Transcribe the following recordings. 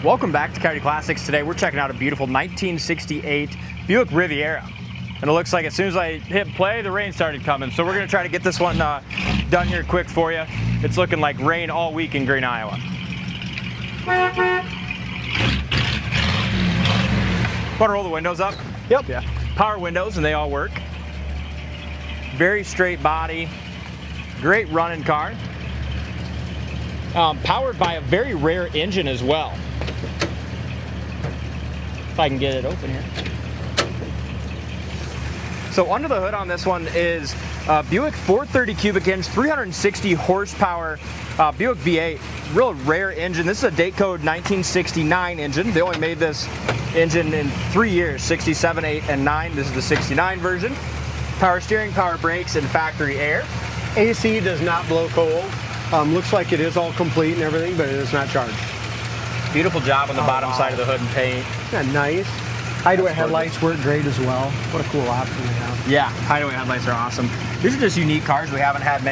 Welcome back to Coyote Classics. Today we're checking out a beautiful 1968 Buick Riviera. And it looks like as soon as I hit play, the rain started coming. So we're going to try to get this one done here quick for you. It's looking like rain all week in Green, Iowa. Want to roll the windows up? Yep. Yeah. Power windows, and they all work. Very straight body. Great running car. Powered by a very rare engine as well. If I can get it open here. So under the hood on this one is Buick 430 cubic inch, 360 horsepower Buick V8. Real rare engine. This is a date code 1969 engine. They only made this engine in 3 years, 67, 8, and 9. This is the 69 version. Power steering, power brakes, and factory air. AC does not blow cold. Looks like it is all complete and everything, but it is not charged. Beautiful job on the bottom side of the hood and paint. Yeah, nice. Hideaway headlights work great as well. What a cool option they have. Yeah, Hideaway headlights are awesome. These are just unique cars. We haven't had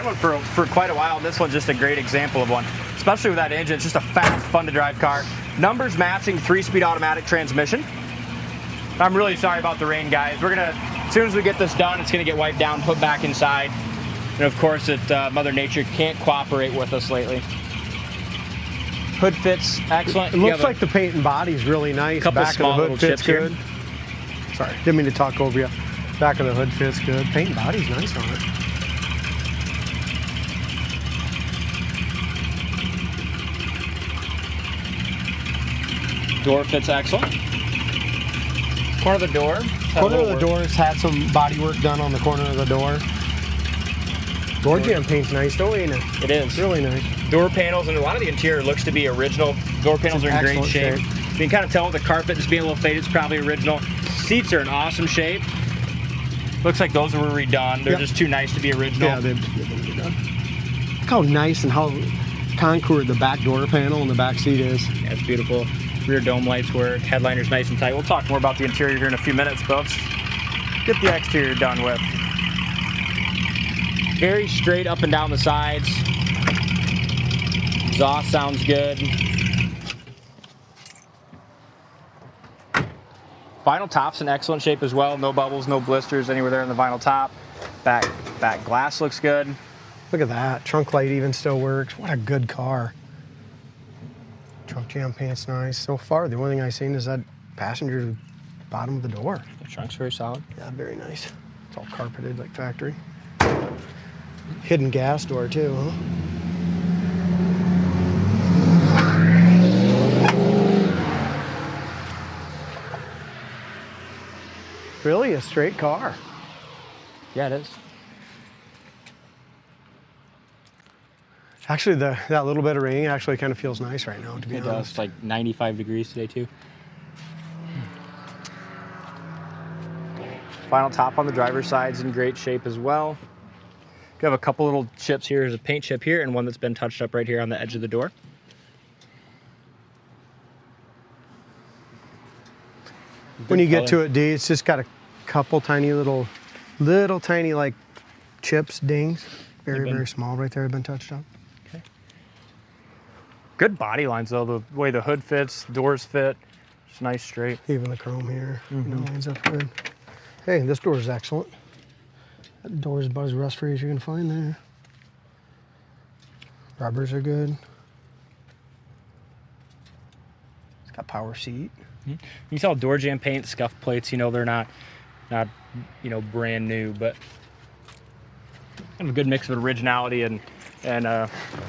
one for quite a while. This one's just a great example of one, especially with that engine. It's just a fast, fun to drive car. Numbers matching, 3-speed automatic transmission. I'm really sorry about the rain, guys. As soon as we get this done, it's gonna get wiped down, put back inside. And of course, Mother Nature can't cooperate with us lately. Hood fits excellent. It looks like the paint and body is really nice. Couple Back small of the little hood fits chips here. good. Sorry, didn't mean to talk over you. Back of the hood fits good. Paint and body's nice on it. Door fits excellent. Corner of the door. Corner of the door's had some body work done on the corner of the door. Door jam paint's nice though, ain't it? It is. Really nice. Door panels, and a lot of the interior looks to be original. Door panels are in great shape. You can kind of tell with the carpet just being a little faded, it's probably original. Seats are in awesome shape. Looks like those were redone. They're just too nice to be original. Yeah, they've been redone. Look how nice and how contoured the back door panel and the back seat is. Yeah, it's beautiful. Rear dome lights work. Headliner's nice and tight. We'll talk more about the interior here in a few minutes, but let's get the exterior done with. Very straight up and down the sides. Exhaust sounds good. Vinyl top's in excellent shape as well. No bubbles, no blisters anywhere there in the vinyl top. Back glass looks good. Look at that. Trunk light even still works. What a good car. Trunk jam paint's nice. So far, the only thing I've seen is that passenger bottom of the door. The trunk's very solid. Yeah, very nice. It's all carpeted like factory. Hidden gas door too, huh? Really a straight car. Yeah, it is. Actually, that little bit of rain actually kind of feels nice right now, to be honest. It does. It's like 95 degrees today, too. Final top on the driver's side's in great shape as well. You have a couple little chips here. There's a paint chip here and one that's been touched up right here on the edge of the door. When you get to it, D, it's just got a couple tiny little tiny like chips, dings. Very small right there, have been touched up. Okay. Good body lines though, the way the hood fits, doors fit. It's nice straight. Even the chrome here, you know, lines up good. Hey, this door is excellent. That door is about as rust-free as you can find there. Rubbers are good. It's got power seat. You can tell door jam paint, scuff plates, you know, they're not brand new, but kind of a good mix of originality and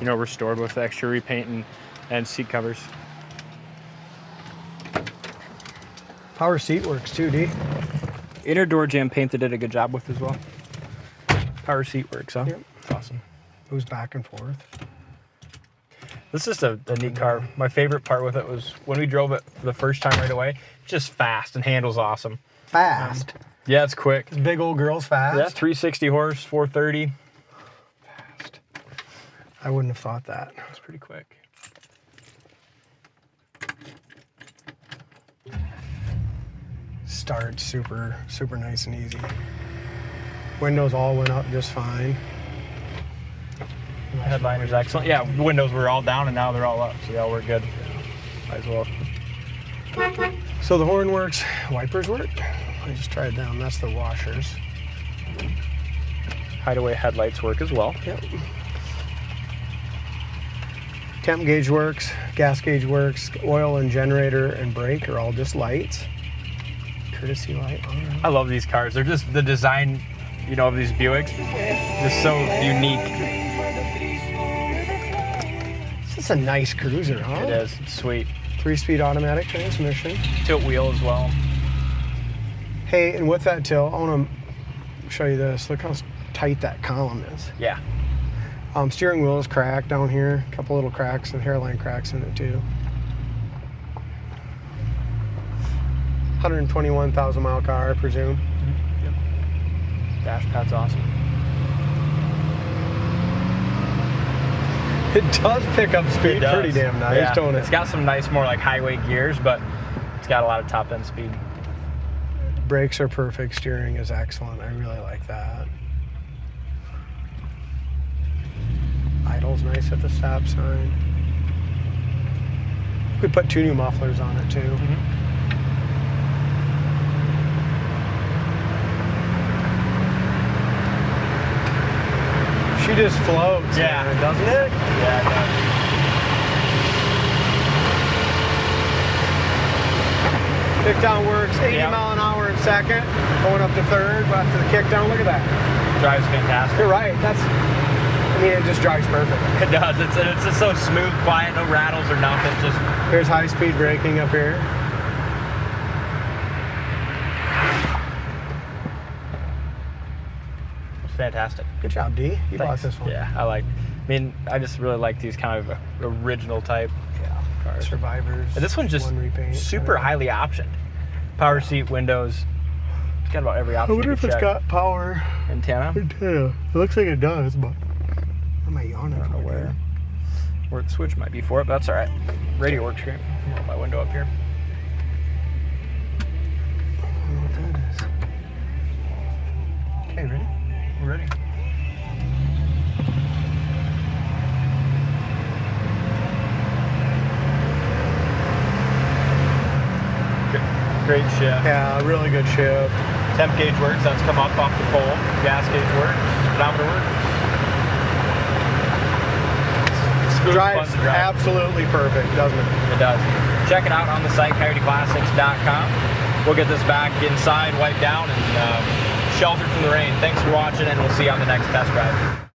restored with extra repaint and seat covers. Power seat works too, D. Inner door jam paint they did a good job with as well. Power seat works, huh? Yep. It's awesome. Moves back and forth. This is just a neat car. My favorite part with it was when we drove it for the first time right away. Just fast and handles awesome. Fast. Yeah, it's quick. This big old girl's fast. Yeah, 360 horse, 430. Fast. I wouldn't have thought that. It's pretty quick. Start super nice and easy. Windows all went up just fine. Headliner's excellent. Yeah, the windows were all down and now they're all up, so they all work good. Might as well. So the horn works, wipers work. I just tried them. That's the washers. Hideaway headlights work as well. Yep. Temp gauge works, gas gauge works, oil and generator and brake are all just lights. Courtesy light on. I love these cars. They're just the design, you know, of these Buicks, just so unique. This is a nice cruiser, huh? It is. It's sweet. 3-speed automatic transmission. Tilt wheel as well. Hey, and with that tilt, I want to show you this. Look how tight that column is. Yeah. Steering wheel is cracked down here. A couple little cracks and hairline cracks in it too. 121,000 mile car, I presume. Yep. Dash pad's awesome. It does pick up speed pretty damn nice, yeah. don't it? It's got some nice, more like highway gears, but it's got a lot of top end speed. Brakes are perfect. Steering is excellent. I really like that. Idle's nice at the stop sign. We could put 2 new mufflers on it too. Mm-hmm. She just floats, yeah, man, doesn't it? Yeah, it does. Kickdown works 80 mile an hour in second, going up to third after the kickdown. Look at that. Drives fantastic. You're right. I mean, it just drives perfect. It does. It's just so smooth, quiet, no rattles or nothing. Just Here's high-speed braking up here. it's fantastic. Good job, D. You bought Thanks. this one. Yeah, I just really like these kind of original type cars. Survivors. And this one's just one repaint, super highly optioned. Power seat, windows. It's got about every option. I wonder if it's got power. Antenna. It looks like it does, but what am I yawning I don't know for? where the switch might be for it, but that's all right. Radio works great. Roll my window up here. I don't know what that is. Okay, ready? We're ready. Great shift. Yeah, really good shift. Temp gauge works. That's come up off the pole. Gas gauge works. Speedometer works. Smooth, Drives fun to drive. absolutely perfect, doesn't it? It does. Check it out on the site, coyoteclassics.com. We'll get this back inside, wiped down, and sheltered from the rain. Thanks for watching, and we'll see you on the next test drive.